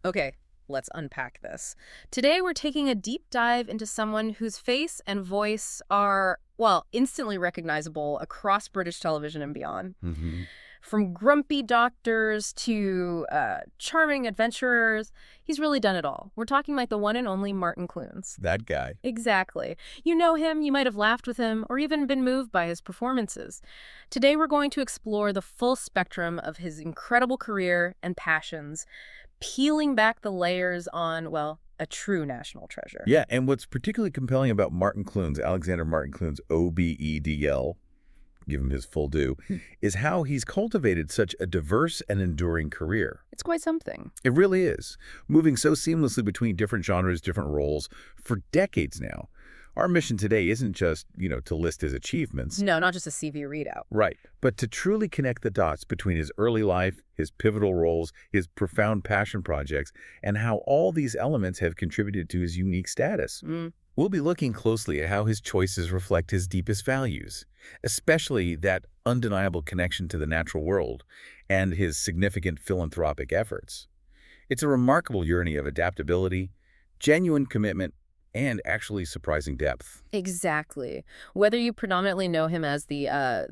Okay, let's unpack this. Today we're taking a deep dive into someone whose face and voice are, well, instantly recognizable across British television and beyond. Hmm. From grumpy doctors to charming adventurers, he's really done it all. We're talking like the one and only Martin Clunes. That guy. Exactly. You know him, you might have laughed with him, or even been moved by his performances. Today we're going to explore the full spectrum of his incredible career and passions, peeling back the layers on, well, a true national treasure. Yeah, and what's particularly compelling about Martin Clunes, Alexander Martin Clunes, OBEDL, give him his full due, is how he's cultivated such a diverse and enduring career. It's quite something. It really is, moving so seamlessly between different genres, different roles for decades now. Our mission today isn't just, to list his achievements. No, not just a CV readout. Right, but to truly connect the dots between his early life, his pivotal roles, his profound passion projects, and how all these elements have contributed to his unique status. We'll be looking closely at how his choices reflect his deepest values, especially that undeniable connection to the natural world and his significant philanthropic efforts. It's a remarkable journey of adaptability, genuine commitment, and actually surprising depth. Exactly. Whether you predominantly know him as the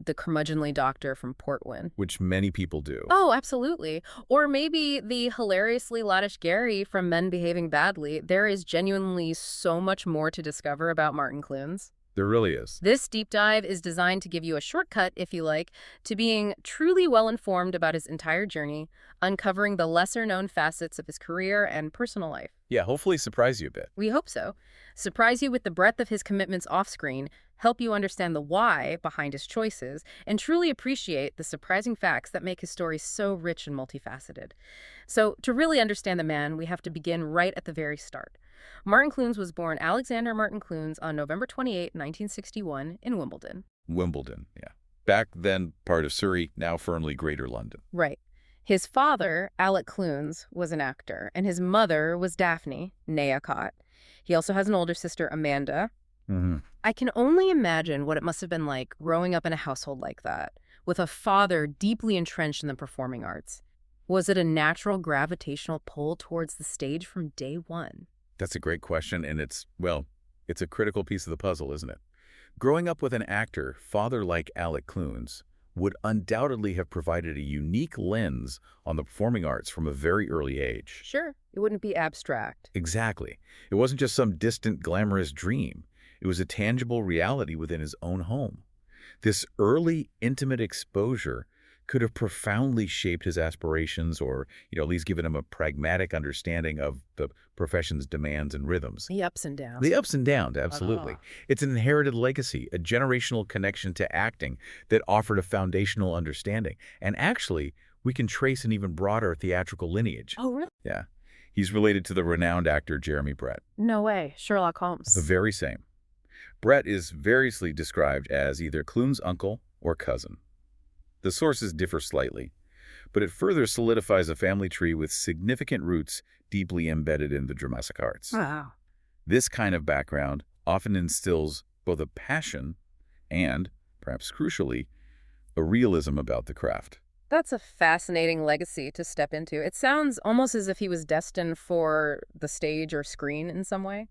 curmudgeonly doctor from Portwin. Which many people do. Oh, absolutely. Or maybe the hilariously laddish Gary from Men Behaving Badly. There is genuinely so much more to discover about Martin Clunes. There really is. This deep dive is designed to give you a shortcut, if you like, to being truly well-informed about his entire journey, uncovering the lesser-known facets of his career and personal life. Yeah, hopefully surprise you a bit. We hope so. Surprise you with the breadth of his commitments off-screen, help you understand the why behind his choices, and truly appreciate the surprising facts that make his story so rich and multifaceted. So, to really understand the man, we have to begin right at the very start. Martin Clunes was born Alexander Martin Clunes on November 28, 1961, in Wimbledon. Wimbledon, yeah. Back then part of Surrey, now firmly Greater London. Right. His father, Alec Clunes, was an actor, and his mother was Daphne, née Cott. He also has an older sister, Amanda. I can only imagine what it must have been like growing up in a household like that, with a father deeply entrenched in the performing arts. Was it a natural gravitational pull towards the stage from day one? That's a great question, and it's a critical piece of the puzzle, isn't it? Growing up with an actor, father like Alec Clunes, would undoubtedly have provided a unique lens on the performing arts from a very early age. Sure, it wouldn't be abstract. Exactly. It wasn't just some distant, glamorous dream. It was a tangible reality within his own home. This early, intimate exposure could have profoundly shaped his aspirations or, at least given him a pragmatic understanding of the profession's demands and rhythms. The ups and downs. The ups and downs, absolutely. It's an inherited legacy, a generational connection to acting that offered a foundational understanding. And actually, we can trace an even broader theatrical lineage. Oh, really? Yeah. He's related to the renowned actor Jeremy Brett. No way. Sherlock Holmes. The very same. Brett is variously described as either Clunes' uncle or cousin. The sources differ slightly, but it further solidifies a family tree with significant roots deeply embedded in the dramatic arts. Wow. This kind of background often instills both a passion and, perhaps crucially, a realism about the craft. That's a fascinating legacy to step into. It sounds almost as if he was destined for the stage or screen in some way.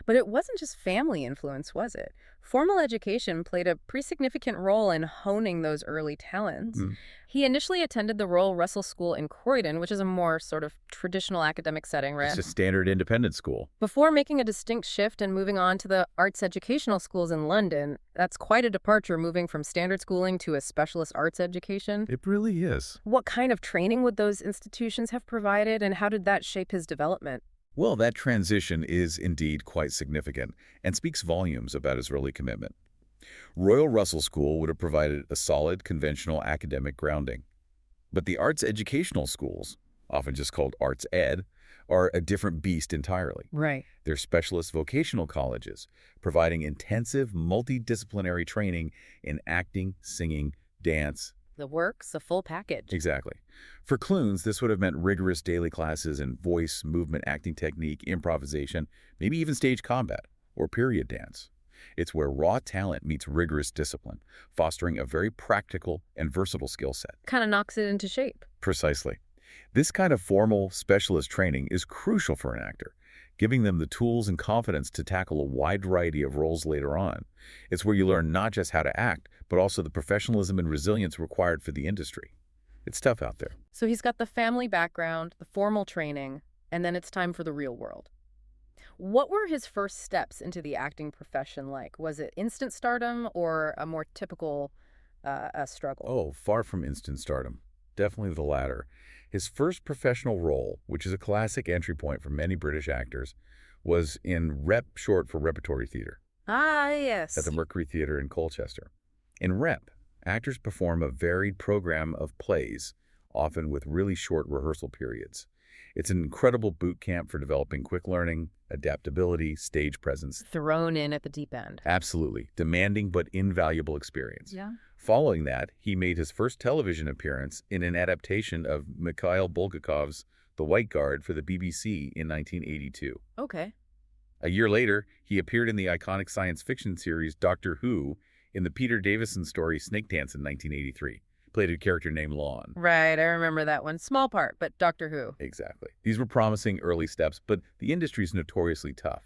But it wasn't just family influence, was it? Formal education played a pretty significant role in honing those early talents. He initially attended the Royal Russell School in Croydon, which is a more sort of traditional academic setting, right? It's a standard independent school. Before making a distinct shift and moving on to the arts educational schools in London. That's quite a departure, moving from standard schooling to a specialist arts education. It really is. What kind of training would those institutions have provided, and how did that shape his development? Well, that transition is indeed quite significant and speaks volumes about his early commitment. Royal Russell School would have provided a solid, conventional academic grounding. But the arts educational schools, often just called arts ed, are a different beast entirely. Right. They're specialist vocational colleges, providing intensive, multidisciplinary training in acting, singing, dance. The works, a full package. Exactly. For Clunes, this would have meant rigorous daily classes in voice, movement, acting technique, improvisation, maybe even stage combat or period dance. It's where raw talent meets rigorous discipline, fostering a very practical and versatile skill set. Kind of knocks it into shape. Precisely. This kind of formal specialist training is crucial for an actor, giving them the tools and confidence to tackle a wide variety of roles later on. It's where you learn not just how to act, but also the professionalism and resilience required for the industry. It's tough out there. So he's got the family background, the formal training, and then it's time for the real world. What were his first steps into the acting profession like? Was it instant stardom or a more typical struggle? Oh, far from instant stardom. Definitely the latter. His first professional role, which is a classic entry point for many British actors, was in Rep, short for repertory theater, Ah, yes. at the Mercury Theatre in Colchester. In Rep, actors perform a varied program of plays, often with really short rehearsal periods. It's an incredible boot camp for developing quick learning, adaptability, stage presence. Thrown in at the deep end. Absolutely. Demanding but invaluable experience. Yeah. Following that, he made his first television appearance in an adaptation of Mikhail Bulgakov's The White Guard for the BBC in 1982. Okay. A year later, he appeared in the iconic science fiction series Doctor Who in the Peter Davison story Snake Dance in 1983. Played a character named Lon. Right, I remember that one. Small part, but Doctor Who. Exactly. These were promising early steps, but the industry's notoriously tough.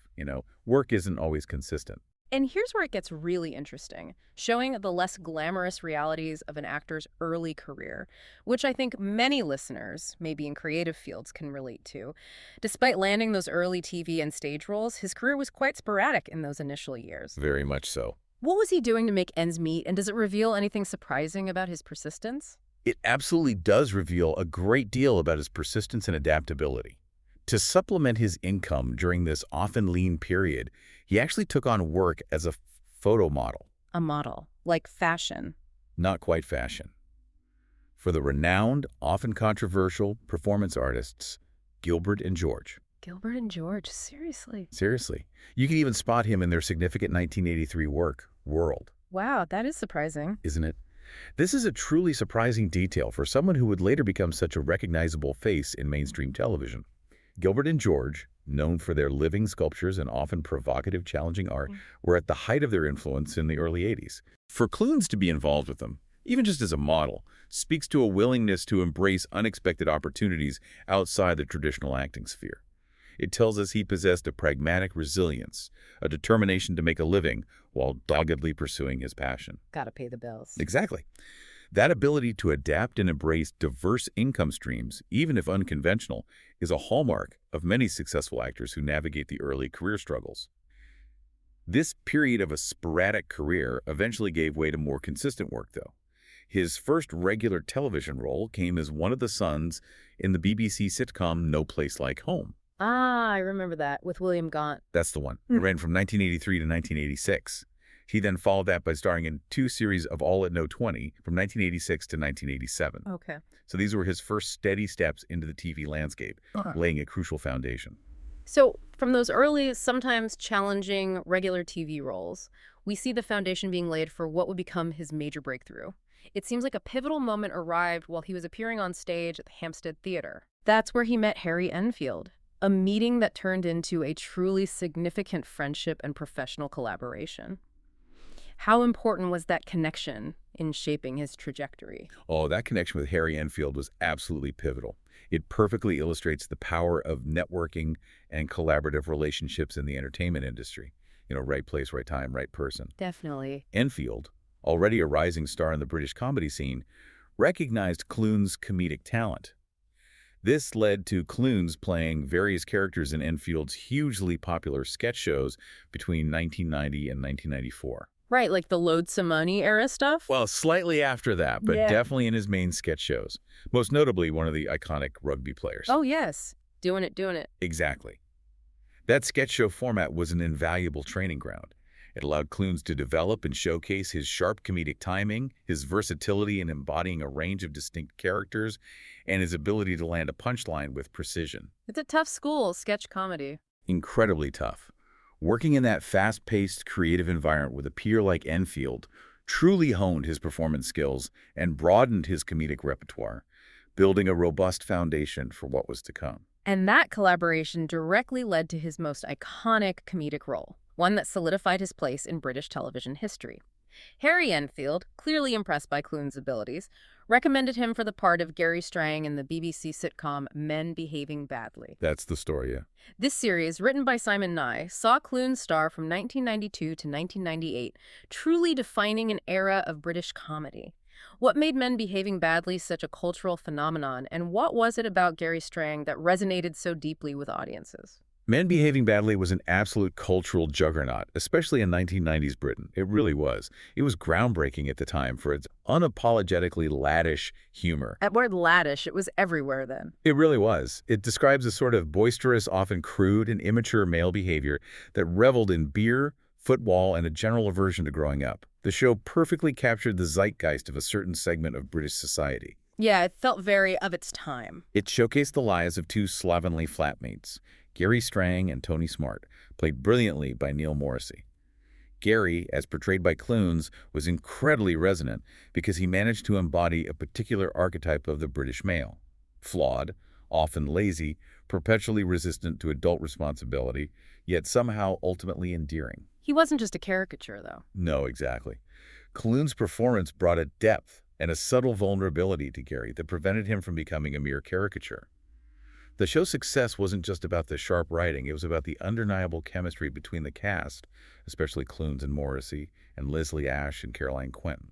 Work isn't always consistent. And here's where it gets really interesting, showing the less glamorous realities of an actor's early career, which I think many listeners, maybe in creative fields, can relate to. Despite landing those early TV and stage roles, his career was quite sporadic in those initial years. Very much so. What was he doing to make ends meet, and does it reveal anything surprising about his persistence? It absolutely does reveal a great deal about his persistence and adaptability. To supplement his income during this often lean period, he actually took on work as a photo model. A model, like fashion. Not quite fashion. For the renowned, often controversial performance artists, Gilbert and George. Gilbert and George, seriously? Seriously. You can even spot him in their significant 1983 work, World. Wow, that is surprising. Isn't it? This is a truly surprising detail for someone who would later become such a recognizable face in mainstream television. Gilbert and George, known for their living sculptures and often provocative, challenging art, were at the height of their influence in the early 80s. For Clunes to be involved with them, even just as a model, speaks to a willingness to embrace unexpected opportunities outside the traditional acting sphere. It tells us he possessed a pragmatic resilience, a determination to make a living while doggedly pursuing his passion. Gotta pay the bills. Exactly. That ability to adapt and embrace diverse income streams, even if unconventional, is a hallmark of many successful actors who navigate the early career struggles. This period of a sporadic career eventually gave way to more consistent work, though. His first regular television role came as one of the sons in the BBC sitcom No Place Like Home. Ah, I remember that, with William Gaunt. That's the one. It ran from 1983 to 1986. He then followed that by starring in 2 series of All at No 20 from 1986 to 1987. Okay. So these were his first steady steps into the TV landscape, laying a crucial foundation. So from those early, sometimes challenging regular TV roles, we see the foundation being laid for what would become his major breakthrough. It seems like a pivotal moment arrived while he was appearing on stage at the Hampstead Theatre. That's where he met Harry Enfield, a meeting that turned into a truly significant friendship and professional collaboration. How important was that connection in shaping his trajectory? Oh, that connection with Harry Enfield was absolutely pivotal. It perfectly illustrates the power of networking and collaborative relationships in the entertainment industry. Right place, right time, right person. Definitely. Enfield, already a rising star in the British comedy scene, recognized Clunes' comedic talent. This led to Clunes playing various characters in Enfield's hugely popular sketch shows between 1990 and 1994. Right, like the Loadsome Money era stuff? Well, slightly after that, but definitely in his main sketch shows. Most notably, one of the iconic rugby players. Oh, yes. Doing it. Exactly. That sketch show format was an invaluable training ground. It allowed Clunes to develop and showcase his sharp comedic timing, his versatility in embodying a range of distinct characters, and his ability to land a punchline with precision. It's a tough school, sketch comedy. Incredibly tough. Working in that fast-paced, creative environment with a peer like Enfield truly honed his performance skills and broadened his comedic repertoire, building a robust foundation for what was to come. And that collaboration directly led to his most iconic comedic role, one that solidified his place in British television history. Harry Enfield, clearly impressed by Clunes' abilities, recommended him for the part of Gary Strang in the BBC sitcom Men Behaving Badly. That's the story, yeah. This series, written by Simon Nye, saw Clunes star from 1992 to 1998, truly defining an era of British comedy. What made Men Behaving Badly such a cultural phenomenon, and what was it about Gary Strang that resonated so deeply with audiences? Men Behaving Badly was an absolute cultural juggernaut, especially in 1990s Britain. It really was. It was groundbreaking at the time for its unapologetically laddish humor. That word laddish, it was everywhere then. It really was. It describes a sort of boisterous, often crude and immature male behavior that reveled in beer, football, and a general aversion to growing up. The show perfectly captured the zeitgeist of a certain segment of British society. Yeah, it felt very of its time. It showcased the lives of two slovenly flatmates, Gary Strang and Tony Smart, played brilliantly by Neil Morrissey. Gary, as portrayed by Clunes, was incredibly resonant because he managed to embody a particular archetype of the British male. Flawed, often lazy, perpetually resistant to adult responsibility, yet somehow ultimately endearing. He wasn't just a caricature, though. No, exactly. Clunes' performance brought a depth and a subtle vulnerability to Gary that prevented him from becoming a mere caricature. The show's success wasn't just about the sharp writing, it was about the undeniable chemistry between the cast, especially Clunes and Morrissey, and Leslie Ash and Caroline Quentin.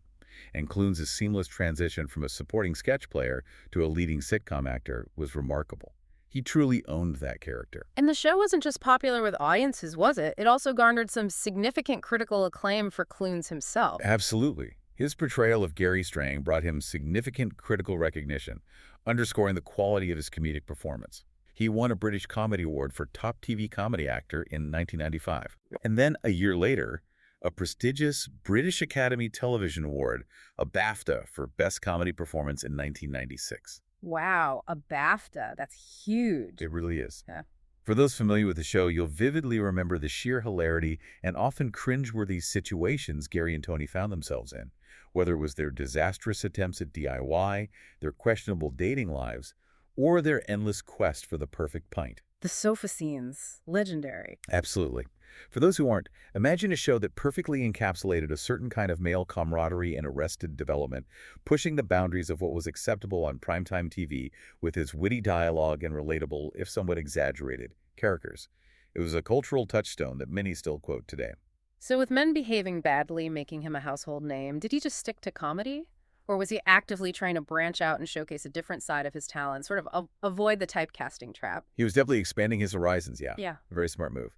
And Clunes' seamless transition from a supporting sketch player to a leading sitcom actor was remarkable. He truly owned that character. And the show wasn't just popular with audiences, was it? It also garnered some significant critical acclaim for Clunes himself. Absolutely. His portrayal of Gary Strang brought him significant critical recognition, underscoring the quality of his comedic performance. He won a British Comedy Award for Top TV Comedy Actor in 1995. And then, a year later, a prestigious British Academy Television Award, a BAFTA, for Best Comedy Performance in 1996. Wow, a BAFTA. That's huge. It really is. Yeah. For those familiar with the show, you'll vividly remember the sheer hilarity and often cringeworthy situations Gary and Tony found themselves in, whether it was their disastrous attempts at DIY, their questionable dating lives, or their endless quest for the perfect pint. The sofa scenes, legendary. Absolutely. For those who aren't, imagine a show that perfectly encapsulated a certain kind of male camaraderie and arrested development, pushing the boundaries of what was acceptable on primetime TV with its witty dialogue and relatable, if somewhat exaggerated, characters. It was a cultural touchstone that many still quote today. So with Men Behaving Badly making him a household name, did he just stick to comedy? Or was he actively trying to branch out and showcase a different side of his talent, sort of avoid the typecasting trap? He was definitely expanding his horizons, yeah. Yeah. A very smart move.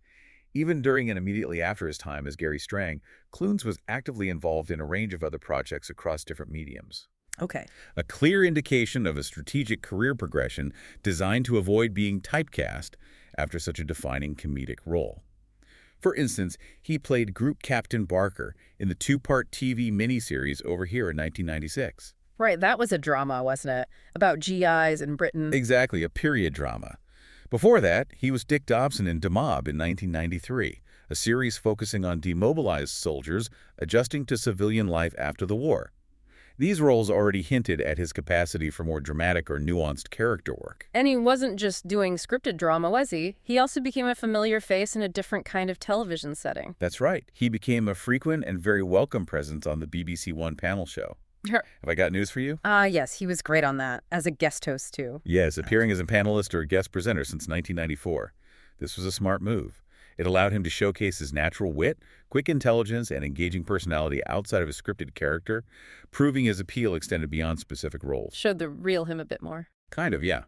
Even during and immediately after his time as Gary Strang, Clunes was actively involved in a range of other projects across different mediums. Okay. A clear indication of a strategic career progression designed to avoid being typecast after such a defining comedic role. For instance, he played Group Captain Barker in the two-part TV miniseries Over Here in 1996. Right, that was a drama, wasn't it? About GIs in Britain. Exactly, a period drama. Before that, he was Dick Dobson in Demob in 1993, a series focusing on demobilized soldiers adjusting to civilian life after the war. These roles already hinted at his capacity for more dramatic or nuanced character work. And he wasn't just doing scripted drama, was he? He also became a familiar face in a different kind of television setting. That's right. He became a frequent and very welcome presence on the BBC One panel show. Sure. Have I got news for you? Yes, he was great on that, as a guest host, too. Yes, appearing as a panelist or a guest presenter since 1994. This was a smart move. It allowed him to showcase his natural wit, quick intelligence, and engaging personality outside of a scripted character, proving his appeal extended beyond specific roles. Showed the real him a bit more. Kind of, yeah.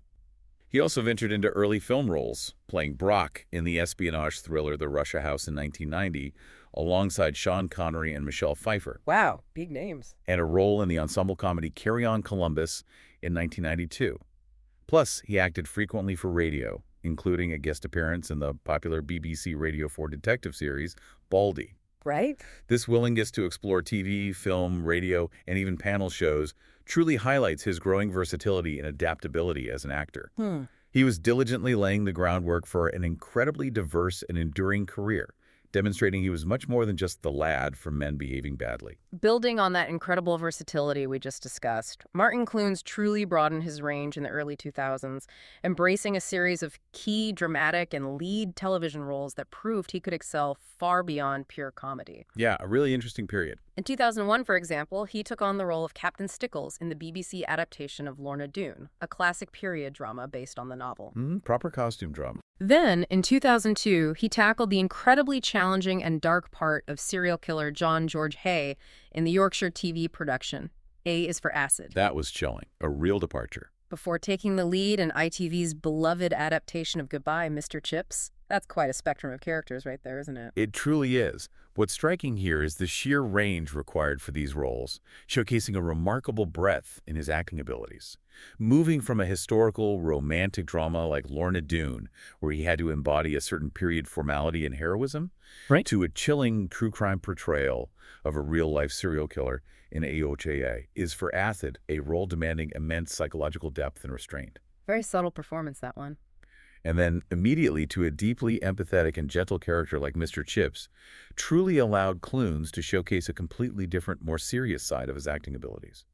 He also ventured into early film roles, playing Brock in the espionage thriller The Russia House in 1990, alongside Sean Connery and Michelle Pfeiffer. Wow, big names. And a role in the ensemble comedy Carry On Columbus in 1992. Plus, he acted frequently for radio, including a guest appearance in the popular BBC Radio 4 detective series, Baldy. Right? This willingness to explore TV, film, radio, and even panel shows truly highlights his growing versatility and adaptability as an actor. He was diligently laying the groundwork for an incredibly diverse and enduring career, demonstrating he was much more than just the lad from Men Behaving Badly. Building on that incredible versatility we just discussed, Martin Clunes truly broadened his range in the early 2000s, embracing a series of key dramatic and lead television roles that proved he could excel far beyond pure comedy. Yeah, a really interesting period. In 2001, for example, he took on the role of Captain Stickles in the BBC adaptation of Lorna Doone, a classic period drama based on the novel. Proper costume drama. Then, in 2002, he tackled the incredibly challenging and dark part of serial killer John George Hay in the Yorkshire TV production, A is for Acid. That was chilling. A real departure. Before taking the lead in ITV's beloved adaptation of Goodbye, Mr. Chips. That's quite a spectrum of characters right there, isn't it? It truly is. What's striking here is the sheer range required for these roles, showcasing a remarkable breadth in his acting abilities. Moving from a historical, romantic drama like Lorna Doone, where he had to embody a certain period formality and heroism, right, to a chilling true crime portrayal of a real-life serial killer in AOJA, is for Acid a role demanding immense psychological depth and restraint. Very subtle performance, that one. And then immediately to a deeply empathetic and gentle character like Mr. Chips, truly allowed Clunes to showcase a completely different, more serious side of his acting abilities.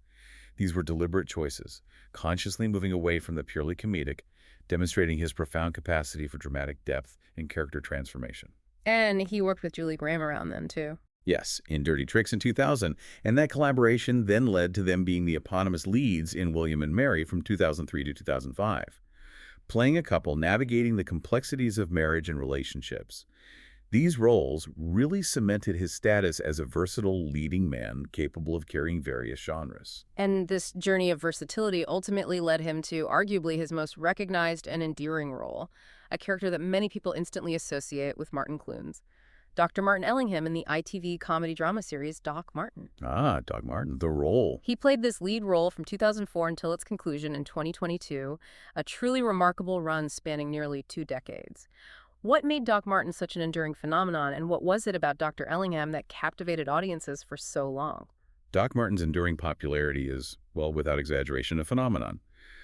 These were deliberate choices, consciously moving away from the purely comedic, demonstrating his profound capacity for dramatic depth and character transformation. And he worked with Julie Graham around then, too. Yes, in Dirty Tricks in 2000, and that collaboration then led to them being the eponymous leads in William and Mary from 2003 to 2005. Playing a couple navigating the complexities of marriage and relationships. These roles really cemented his status as a versatile leading man capable of carrying various genres. And this journey of versatility ultimately led him to arguably his most recognized and endearing role, a character that many people instantly associate with Martin Clunes. Dr. Martin Ellingham in the ITV comedy drama series Doc Martin. Ah, Doc Martin, the role. He played this lead role from 2004 until its conclusion in 2022, a truly remarkable run spanning nearly 2 decades. What made Doc Martin such an enduring phenomenon, and what was it about Dr. Ellingham that captivated audiences for so long? Doc Martin's enduring popularity is, well, without exaggeration, a phenomenon.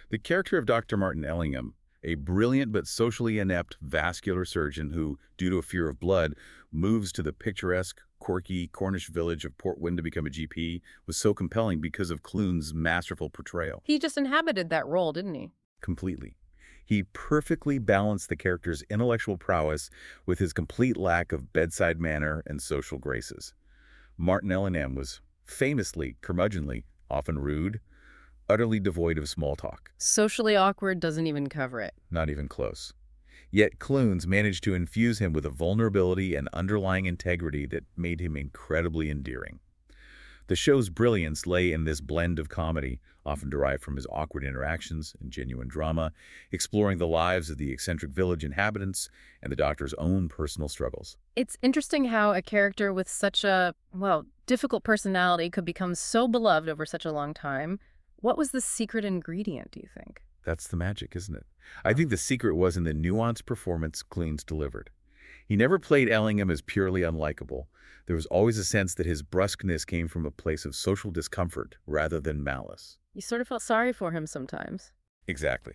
The character of Dr. Martin Ellingham, a brilliant but socially inept vascular surgeon who, due to a fear of blood, moves to the picturesque, quirky Cornish village of Port Wynne to become a GP, was so compelling because of Clunes' masterful portrayal. He just inhabited that role, didn't he? Completely. He perfectly balanced the character's intellectual prowess with his complete lack of bedside manner and social graces. Martin Ellingham was famously curmudgeonly, often rude, utterly devoid of small talk. Socially awkward doesn't even cover it. Not even close. Yet Clunes managed to infuse him with a vulnerability and underlying integrity that made him incredibly endearing. The show's brilliance lay in this blend of comedy, often derived from his awkward interactions and genuine drama, exploring the lives of the eccentric village inhabitants and the doctor's own personal struggles. It's interesting how a character with such a, well, difficult personality could become so beloved over such a long time. What was the secret ingredient, do you think? That's the magic, isn't it? I think the secret was in the nuanced performance Clunes delivered. He never played Ellingham as purely unlikable. There was always a sense that his brusqueness came from a place of social discomfort rather than malice. You sort of felt sorry for him sometimes. Exactly.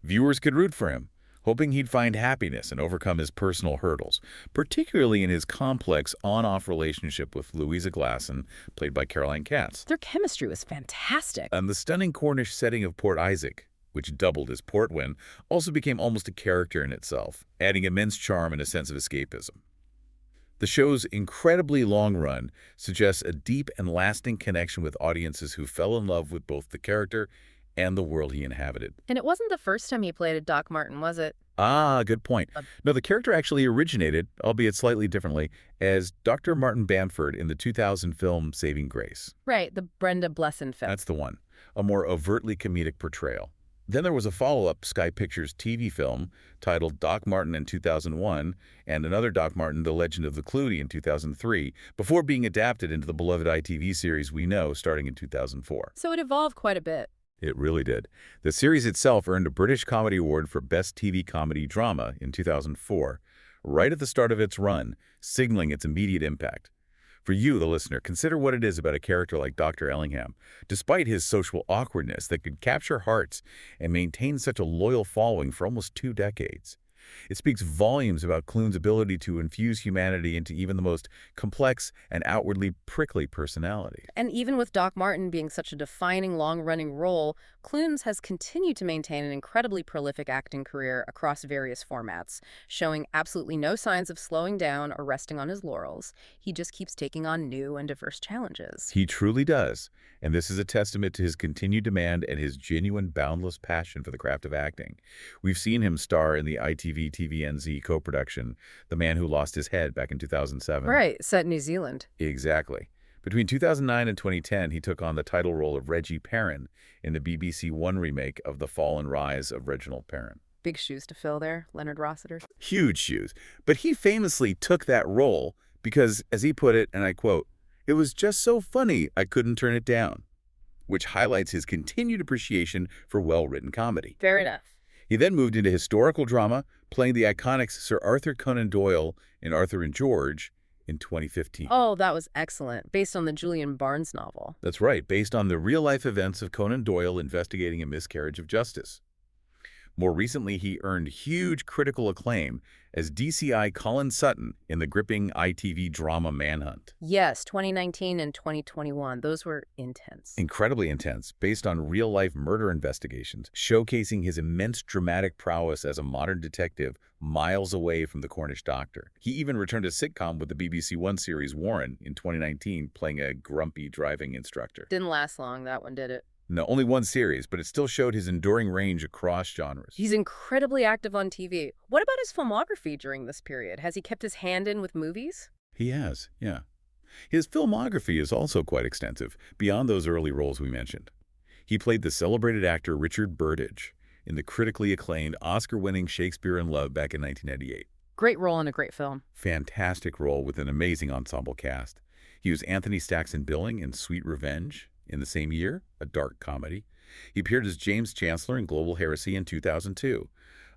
Viewers could root for him, hoping he'd find happiness and overcome his personal hurdles, particularly in his complex on-off relationship with Louisa Glasson, played by Caroline Katz. Their chemistry was fantastic. And the stunning Cornish setting of Port Isaac, which doubled as Port Wynne, also became almost a character in itself, adding immense charm and a sense of escapism. The show's incredibly long run suggests a deep and lasting connection with audiences who fell in love with both the character and the world he inhabited. And it wasn't the first time he played a Doc Martin, was it? Ah, good point. No, the character actually originated, albeit slightly differently, as Dr. Martin Bamford in the 2000 film Saving Grace. Right, the Brenda Blesson film. That's the one. A more overtly comedic portrayal. Then there was a follow-up Sky Pictures TV film titled Doc Martin in 2001 and another Doc Martin, The Legend of the Clooney in 2003, before being adapted into the beloved ITV series We Know starting in 2004. So it evolved quite a bit. It really did. The series itself earned a British Comedy Award for Best TV Comedy Drama in 2004, right at the start of its run, signaling its immediate impact. For you, the listener, consider what it is about a character like Dr. Ellingham, despite his social awkwardness, that could capture hearts and maintain such a loyal following for almost 2 decades. It speaks volumes about Clunes' ability to infuse humanity into even the most complex and outwardly prickly personality. And even with Doc Martin being such a defining, long-running role, Clunes has continued to maintain an incredibly prolific acting career across various formats, showing absolutely no signs of slowing down or resting on his laurels. He just keeps taking on new and diverse challenges. He truly does, and this is a testament to his continued demand and his genuine, boundless passion for the craft of acting. We've seen him star in the ITV TVNZ co-production, The Man Who Lost His Head, back in 2007. Right, set in New Zealand. Exactly. Between 2009 and 2010, he took on the title role of Reggie Perrin in the BBC One remake of The Fall and Rise of Reginald Perrin. Big shoes to fill there, Leonard Rossiter. Huge shoes. But he famously took that role because, as he put it, and I quote, "It was just so funny I couldn't turn it down," which highlights his continued appreciation for well-written comedy. Fair enough. He then moved into historical drama, playing the iconic Sir Arthur Conan Doyle in Arthur and George in 2015. Oh, that was excellent. Based on the Julian Barnes novel. That's right, based on the real-life events of Conan Doyle investigating a miscarriage of justice. More recently, he earned huge critical acclaim as DCI Colin Sutton in the gripping ITV drama Manhunt. Yes, 2019 and 2021. Those were intense. Incredibly intense, based on real-life murder investigations, showcasing his immense dramatic prowess as a modern detective miles away from the Cornish doctor. He even returned to sitcom with the BBC One series Warren in 2019, playing a grumpy driving instructor. Didn't last long, that one, did it? No, only one series, but it still showed his enduring range across genres. He's incredibly active on TV. What about his filmography during this period? Has he kept his hand in with movies? He has, yeah. His filmography is also quite extensive, beyond those early roles we mentioned. He played the celebrated actor Richard Burdage in the critically acclaimed, Oscar-winning Shakespeare in Love back in 1998. Great role in a great film. Fantastic role with an amazing ensemble cast. He was Anthony Stackson Billing in Sweet Revenge in the same year, a dark comedy. He appeared as James Chancellor in Global Heresy in 2002,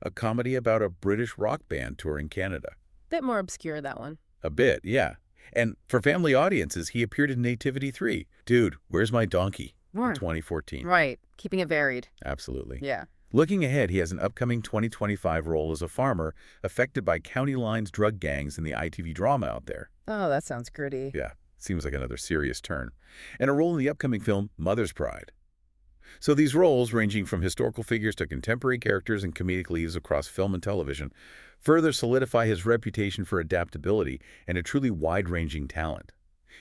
a comedy about a British rock band touring Canada. Bit more obscure, that one. A bit, yeah. And for family audiences, he appeared in Nativity 3. Dude, Where's My Donkey? In 2014. Right. Keeping it varied. Absolutely. Yeah. Looking ahead, he has an upcoming 2025 role as a farmer affected by county lines drug gangs in the ITV drama out there. Oh, that sounds gritty. Yeah, seems like another serious turn. And a role in the upcoming film Mother's Pride. So these roles, ranging from historical figures to contemporary characters and comedic leads across film and television, further solidify his reputation for adaptability and a truly wide-ranging talent.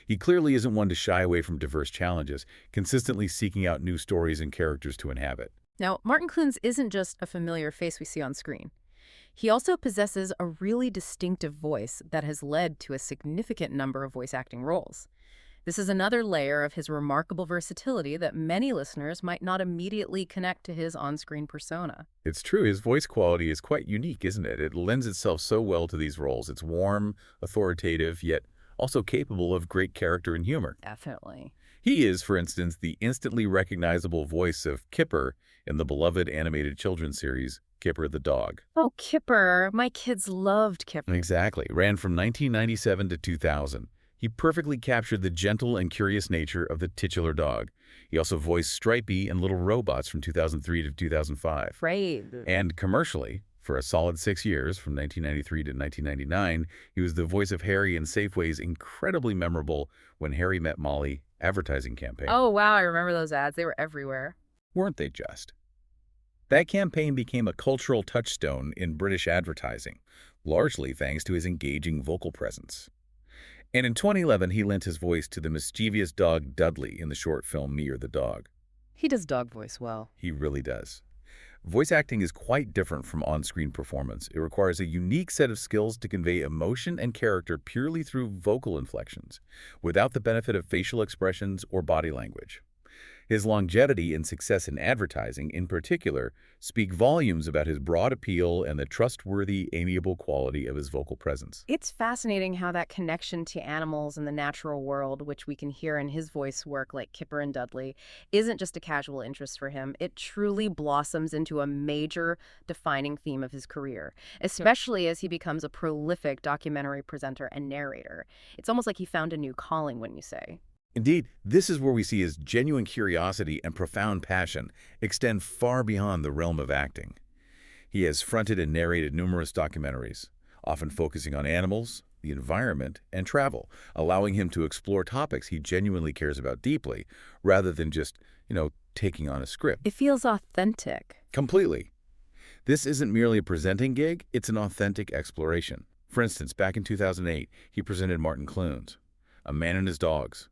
He clearly isn't one to shy away from diverse challenges, consistently seeking out new stories and characters to inhabit. Now, Martin Clunes isn't just a familiar face we see on screen. He also possesses a really distinctive voice that has led to a significant number of voice acting roles. This is another layer of his remarkable versatility that many listeners might not immediately connect to his on-screen persona. It's true, his voice quality is quite unique, isn't it? It lends itself so well to these roles. It's warm, authoritative, yet also capable of great character and humor. Definitely. He is, for instance, the instantly recognizable voice of Kipper in the beloved animated children's series, Kipper the Dog. Oh, Kipper. My kids loved Kipper. Exactly. Ran from 1997 to 2000. He perfectly captured the gentle and curious nature of the titular dog. He also voiced Stripey in Little Robots from 2003 to 2005. Right. And commercially, for a solid 6 years, from 1993 to 1999, he was the voice of Harry in Safeway's incredibly memorable When Harry Met Molly advertising campaign. Oh, wow. I remember those ads. They were everywhere. Weren't they just? That campaign became a cultural touchstone in British advertising, largely thanks to his engaging vocal presence. And in 2011, he lent his voice to the mischievous dog Dudley in the short film Me or the Dog. He does dog voice well. He really does. Voice acting is quite different from on-screen performance. It requires a unique set of skills to convey emotion and character purely through vocal inflections, without the benefit of facial expressions or body language. His longevity and success in advertising, in particular, speak volumes about his broad appeal and the trustworthy, amiable quality of his vocal presence. It's fascinating how that connection to animals and the natural world, which we can hear in his voice work like Kipper and Dudley, isn't just a casual interest for him. It truly blossoms into a major defining theme of his career, especially as he becomes a prolific documentary presenter and narrator. It's almost like he found a new calling, wouldn't you say? Indeed, this is where we see his genuine curiosity and profound passion extend far beyond the realm of acting. He has fronted and narrated numerous documentaries, often focusing on animals, the environment, and travel, allowing him to explore topics he genuinely cares about deeply, rather than just, taking on a script. It feels authentic. Completely. This isn't merely a presenting gig, it's an authentic exploration. For instance, back in 2008, he presented Martin Clunes, A Man and His Dogs,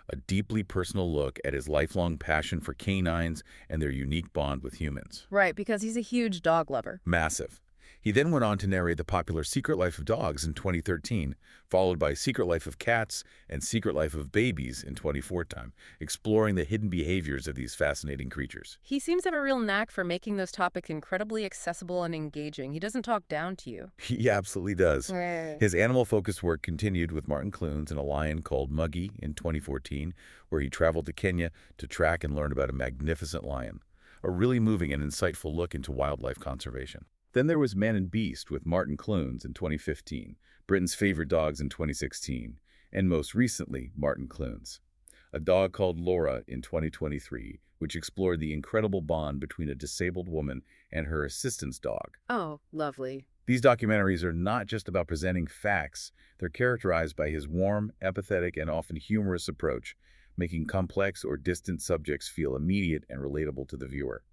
a deeply personal look at his lifelong passion for canines and their unique bond with humans. Right, because he's a huge dog lover. Massive. He then went on to narrate the popular Secret Life of Dogs in 2013, followed by Secret Life of Cats and Secret Life of Babies in 2014, exploring the hidden behaviors of these fascinating creatures. He seems to have a real knack for making those topics incredibly accessible and engaging. He doesn't talk down to you. He absolutely does. Right. His animal-focused work continued with Martin Clunes and a lion called Muggy in 2014, where he traveled to Kenya to track and learn about a magnificent lion. A really moving and insightful look into wildlife conservation. Then there was Man and Beast with Martin Clunes in 2015, Britain's Favorite Dogs in 2016, and most recently, Martin Clunes. A Dog Called Laura in 2023, which explored the incredible bond between a disabled woman and her assistance dog. Oh, lovely. These documentaries are not just about presenting facts, they're characterized by his warm, empathetic, and often humorous approach, making complex or distant subjects feel immediate and relatable to the viewer.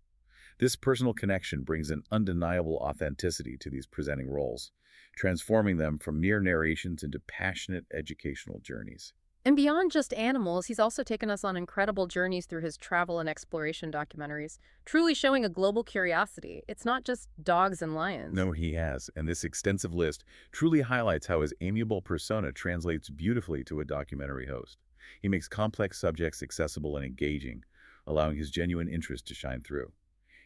This personal connection brings an undeniable authenticity to these presenting roles, transforming them from mere narrations into passionate educational journeys. And beyond just animals, he's also taken us on incredible journeys through his travel and exploration documentaries, truly showing a global curiosity. It's not just dogs and lions. No, he has, and this extensive list truly highlights how his amiable persona translates beautifully to a documentary host. He makes complex subjects accessible and engaging, allowing his genuine interest to shine through.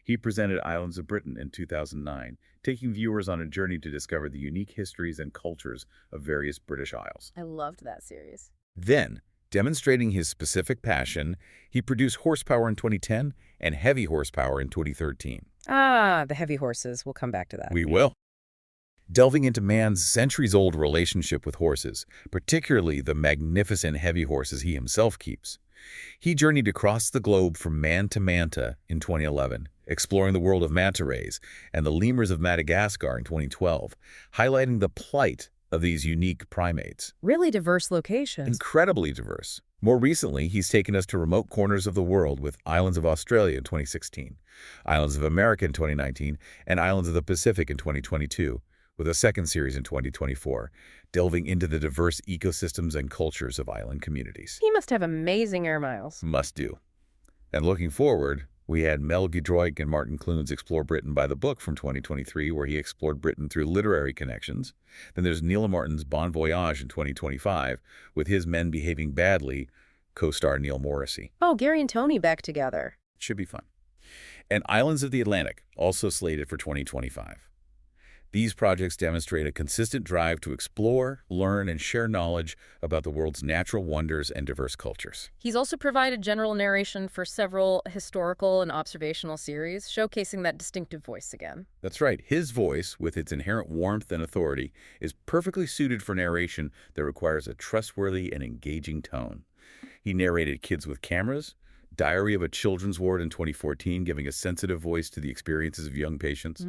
He presented Islands of Britain in 2009, taking viewers on a journey to discover the unique histories and cultures of various British Isles. I loved that series. Then, demonstrating his specific passion, he produced Horsepower in 2010 and Heavy Horsepower in 2013. Ah, the heavy horses. We'll come back to that. We will. Delving into man's centuries-old relationship with horses, particularly the magnificent heavy horses he himself keeps. He journeyed across the globe from Man to Manta in 2011, exploring the world of manta rays and the lemurs of Madagascar in 2012, highlighting the plight of these unique primates. Really diverse locations. Incredibly diverse. More recently, he's taken us to remote corners of the world with Islands of Australia in 2016, Islands of America in 2019, and Islands of the Pacific in 2022, with a second series in 2024, delving into the diverse ecosystems and cultures of island communities. He must have amazing air miles. Must do. And looking forward, we had Mel Giedroyc and Martin Clunes explore Britain by the book from 2023, where he explored Britain through literary connections. Then there's Neil Martin's Bon Voyage in 2025, with his Men Behaving Badly, co-star Neil Morrissey. Oh, Gary and Tony back together. Should be fun. And Islands of the Atlantic, also slated for 2025. These projects demonstrate a consistent drive to explore, learn, and share knowledge about the world's natural wonders and diverse cultures. He's also provided general narration for several historical and observational series, showcasing that distinctive voice again. That's right. His voice, with its inherent warmth and authority, is perfectly suited for narration that requires a trustworthy and engaging tone. He narrated Kids with Cameras, Diary of a Children's Ward in 2014, giving a sensitive voice to the experiences of young patients.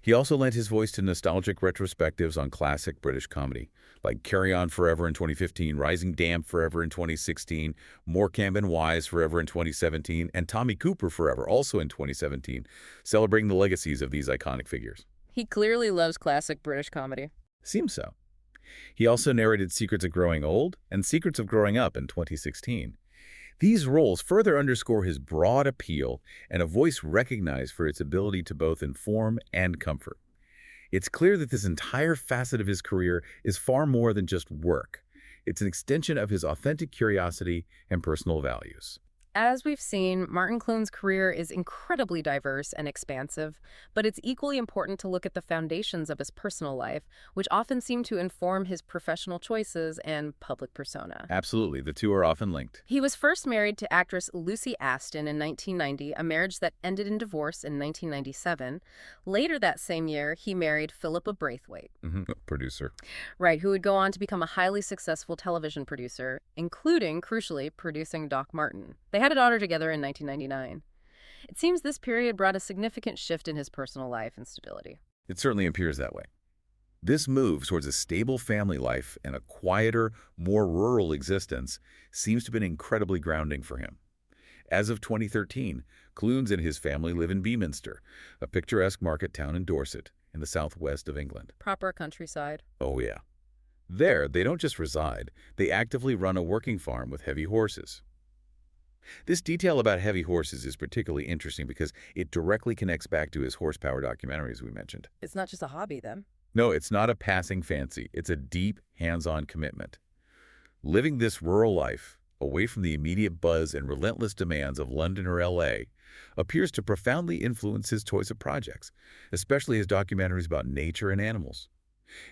He also lent his voice to nostalgic retrospectives on classic British comedy, like Carry On Forever in 2015, Rising Damp Forever in 2016, Morecambe and Wise Forever in 2017, and Tommy Cooper Forever, also in 2017, celebrating the legacies of these iconic figures. He clearly loves classic British comedy. Seems so. He also narrated Secrets of Growing Old and Secrets of Growing Up in 2016. These roles further underscore his broad appeal and a voice recognized for its ability to both inform and comfort. It's clear that this entire facet of his career is far more than just work. It's an extension of his authentic curiosity and personal values. As we've seen, Martin Clunes' career is incredibly diverse and expansive, but it's equally important to look at the foundations of his personal life, which often seem to inform his professional choices and public persona. Absolutely. The two are often linked. He was first married to actress Lucy Aston in 1990, a marriage that ended in divorce in 1997. Later that same year, he married Philippa Braithwaite. Producer. Right, who would go on to become a highly successful television producer, including, crucially, producing Doc Martin. They had a daughter together in 1999. It seems this period brought a significant shift in his personal life and stability. It certainly appears that way. This move towards a stable family life and a quieter, more rural existence seems to have been incredibly grounding for him. As of 2013, Clunes and his family live in Beaminster, a picturesque market town in Dorset, in the southwest of England. Proper countryside. Oh, yeah. There, they don't just reside, they actively run a working farm with heavy horses. This detail about heavy horses is particularly interesting because it directly connects back to his horsepower documentaries we mentioned. It's not just a hobby, then. No, it's not a passing fancy. It's a deep, hands-on commitment. Living this rural life, away from the immediate buzz and relentless demands of London or L.A., appears to profoundly influence his choice of projects, especially his documentaries about nature and animals.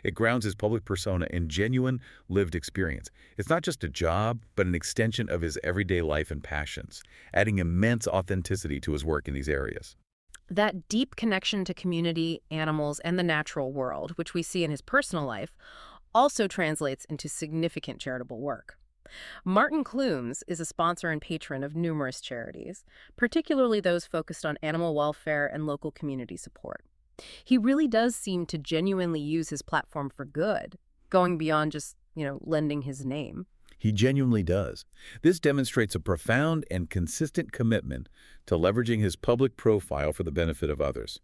It grounds his public persona in genuine, lived experience. It's not just a job, but an extension of his everyday life and passions, adding immense authenticity to his work in these areas. That deep connection to community, animals, and the natural world, which we see in his personal life, also translates into significant charitable work. Martin Clunes is a sponsor and patron of numerous charities, particularly those focused on animal welfare and local community support. He really does seem to genuinely use his platform for good, going beyond just, lending his name. He genuinely does. This demonstrates a profound and consistent commitment to leveraging his public profile for the benefit of others.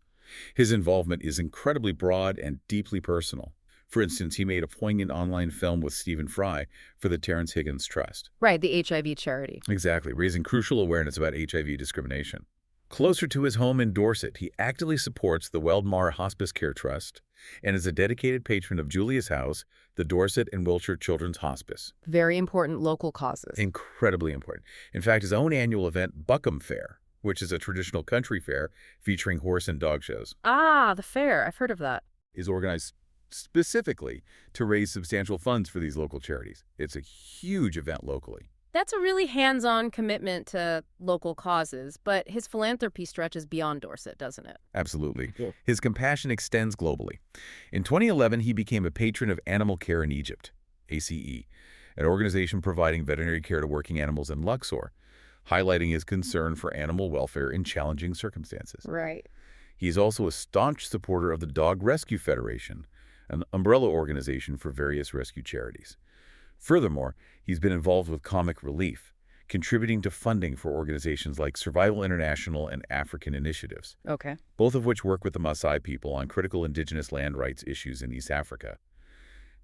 His involvement is incredibly broad and deeply personal. For instance, he made a poignant online film with Stephen Fry for the Terrence Higgins Trust. Right, the HIV charity. Exactly, raising crucial awareness about HIV discrimination. Closer to his home in Dorset, he actively supports the Weldmar Hospice Care Trust and is a dedicated patron of Julia's House, the Dorset and Wiltshire Children's Hospice. Very important local causes. Incredibly important. In fact, his own annual event, Buckham Fair, which is a traditional country fair featuring horse and dog shows. Ah, the fair. I've heard of that. Is organized specifically to raise substantial funds for these local charities. It's a huge event locally. That's a really hands-on commitment to local causes, but his philanthropy stretches beyond Dorset, doesn't it? Absolutely. Yeah. His compassion extends globally. In 2011, he became a patron of Animal Care in Egypt, ACE, an organization providing veterinary care to working animals in Luxor, highlighting his concern for animal welfare in challenging circumstances. Right. He is also a staunch supporter of the Dog Rescue Federation, an umbrella organization for various rescue charities. Furthermore, he's been involved with Comic Relief, contributing to funding for organizations like Survival International and African Initiatives, Okay. both of which work with the Maasai people on critical indigenous land rights issues in East Africa.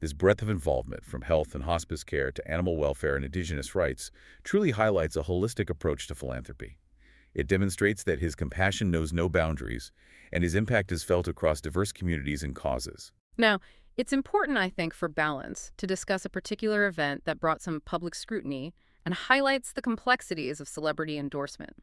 This breadth of involvement, from health and hospice care to animal welfare and indigenous rights, truly highlights a holistic approach to philanthropy. It demonstrates that his compassion knows no boundaries, and his impact is felt across diverse communities and causes. Now, it's important, I think, for balance to discuss a particular event that brought some public scrutiny and highlights the complexities of celebrity endorsement.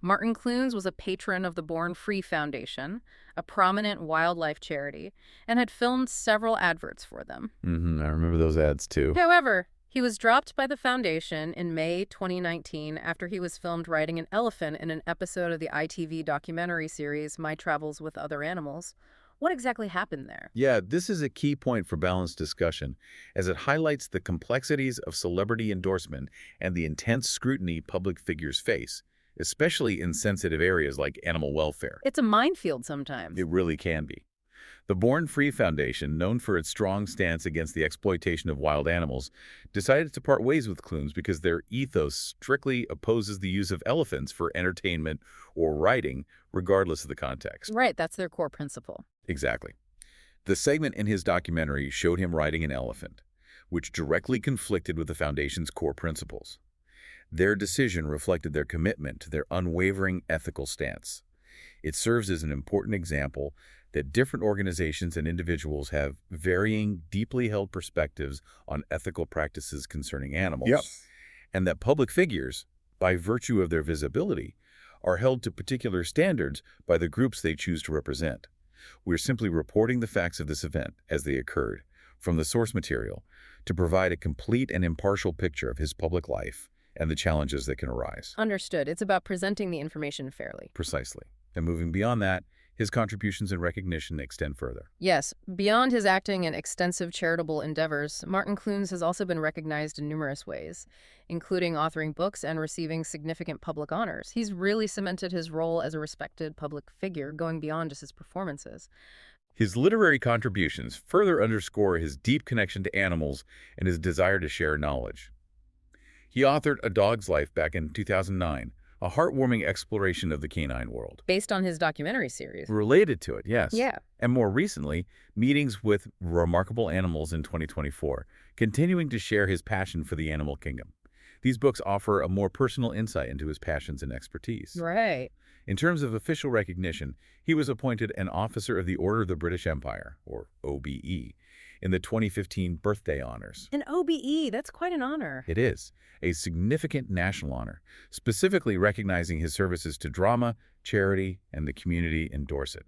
Martin Clunes was a patron of the Born Free Foundation, a prominent wildlife charity, and had filmed several adverts for them. I remember those ads too. However, he was dropped by the foundation in May 2019 after he was filmed riding an elephant in an episode of the ITV documentary series My Travels with Other Animals. What exactly happened there? Yeah, this is a key point for balanced discussion, as it highlights the complexities of celebrity endorsement and the intense scrutiny public figures face, especially in sensitive areas like animal welfare. It's a minefield sometimes. It really can be. The Born Free Foundation, known for its strong stance against the exploitation of wild animals, decided to part ways with Clunes because their ethos strictly opposes the use of elephants for entertainment or riding, regardless of the context. Right, that's their core principle. Exactly. The segment in his documentary showed him riding an elephant, which directly conflicted with the Foundation's core principles. Their decision reflected their commitment to their unwavering ethical stance. It serves as an important example that different organizations and individuals have varying, deeply held perspectives on ethical practices concerning animals, and that public figures, by virtue of their visibility, are held to particular standards by the groups they choose to represent. We're simply reporting the facts of this event as they occurred, from the source material, to provide a complete and impartial picture of his public life and the challenges that can arise. Understood. It's about presenting the information fairly. Precisely. And moving beyond that, His contributions and recognition extend further. Yes, beyond his acting and extensive charitable endeavors, Martin Clunes has also been recognized in numerous ways, including authoring books and receiving significant public honors. He's really cemented his role as a respected public figure, going beyond just his performances. His literary contributions further underscore his deep connection to animals and his desire to share knowledge. He authored A Dog's Life back in 2009, a heartwarming exploration of the canine world. Based on his documentary series. Related to it, yes. Yeah. And more recently, Meetings with Remarkable Animals in 2024, continuing to share his passion for the animal kingdom. These books offer a more personal insight into his passions and expertise. Right. In terms of official recognition, he was appointed an Officer of the Order of the British Empire, or OBE, in the 2015 Birthday Honors. An OBE, that's quite an honor. It is a significant national honor, specifically recognizing his services to drama, charity, and the community in Dorset.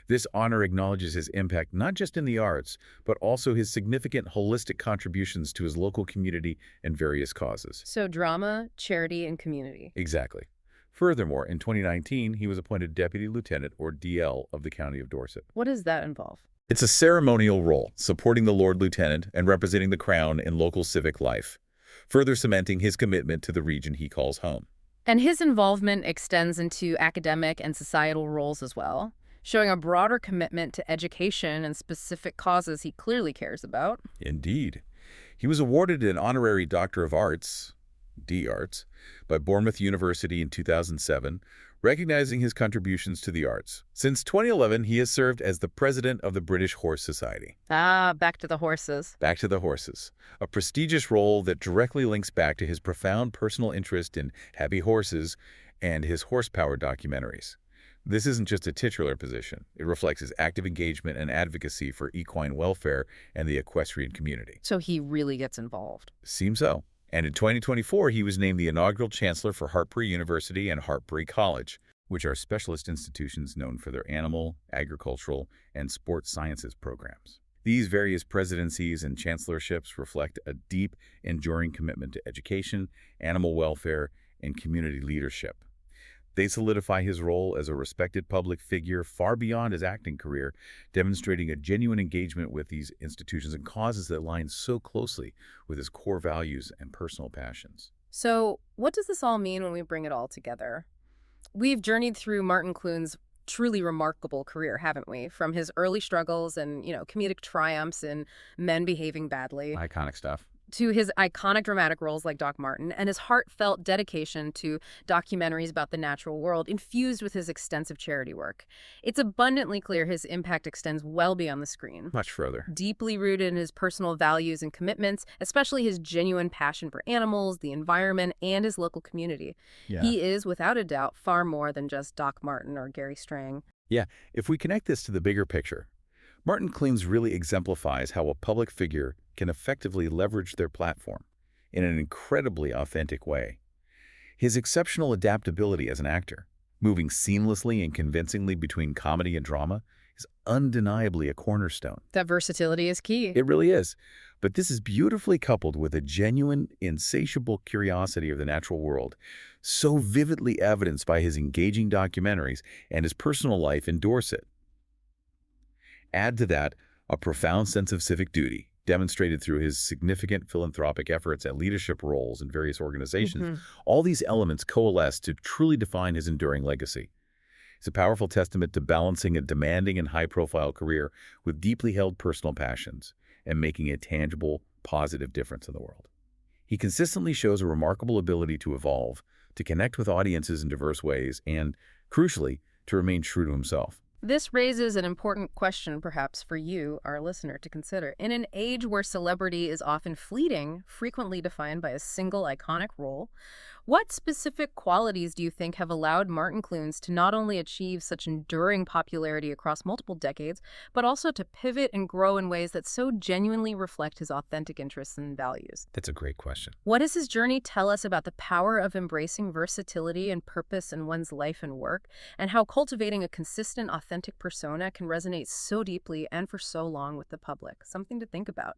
This honor acknowledges his impact not just in the arts, but also his significant holistic contributions to his local community and various causes. So drama, charity, and community. Exactly. Furthermore, in 2019, he was appointed Deputy Lieutenant, or DL, of the County of Dorset. What does that involve? It's a ceremonial role, supporting the Lord Lieutenant and representing the Crown in local civic life, further cementing his commitment to the region he calls home. And his involvement extends into academic and societal roles as well, showing a broader commitment to education and specific causes he clearly cares about. Indeed. He was awarded an honorary Doctor of Arts, D.Arts, by Bournemouth University in 2007, recognizing his contributions to the arts. Since 2011, he has served as the president of the British Horse Society. Ah, back to the horses. Back to the horses, a prestigious role that directly links back to his profound personal interest in heavy horses and his horsepower documentaries. This isn't just a titular position. It reflects his active engagement and advocacy for equine welfare and the equestrian community. So he really gets involved. Seems so. And in 2024, he was named the inaugural chancellor for Hartpury University and Hartpury College, which are specialist institutions known for their animal, agricultural, and sports sciences programs. These various presidencies and chancellorships reflect a deep, enduring commitment to education, animal welfare, and community leadership. They solidify his role as a respected public figure far beyond his acting career, demonstrating a genuine engagement with these institutions and causes that align so closely with his core values and personal passions. So what does this all mean when we bring it all together? We've journeyed through Martin Clunes' truly remarkable career, haven't we? From his early struggles and, comedic triumphs in Men Behaving Badly. Iconic stuff. To his iconic dramatic roles like Doc Martin and his heartfelt dedication to documentaries about the natural world infused with his extensive charity work. It's abundantly clear his impact extends well beyond the screen. Much further. Deeply rooted in his personal values and commitments, especially his genuine passion for animals, the environment, and his local community. Yeah. He is, without a doubt, far more than just Doc Martin or Gary Strang. Yeah, if we connect this to the bigger picture, Martin Clunes really exemplifies how a public figure can effectively leverage their platform in an incredibly authentic way. His exceptional adaptability as an actor, moving seamlessly and convincingly between comedy and drama, is undeniably a cornerstone. That versatility is key. It really is. But this is beautifully coupled with a genuine, insatiable curiosity of the natural world, so vividly evidenced by his engaging documentaries and his personal life in Dorset. Add to that a profound sense of civic duty, demonstrated through his significant philanthropic efforts and leadership roles in various organizations. All these elements coalesce to truly define his enduring legacy. It's a powerful testament to balancing a demanding and high-profile career with deeply held personal passions and making a tangible, positive difference in the world. He consistently shows a remarkable ability to evolve, to connect with audiences in diverse ways, and, crucially, to remain true to himself. This raises an important question, perhaps, for you, our listener, to consider. In an age where celebrity is often fleeting, frequently defined by a single iconic role, what specific qualities do you think have allowed Martin Clunes to not only achieve such enduring popularity across multiple decades, but also to pivot and grow in ways that so genuinely reflect his authentic interests and values? That's a great question. What does his journey tell us about the power of embracing versatility and purpose in one's life and work, and how cultivating a consistent, authentic persona can resonate so deeply and for so long with the public? Something to think about.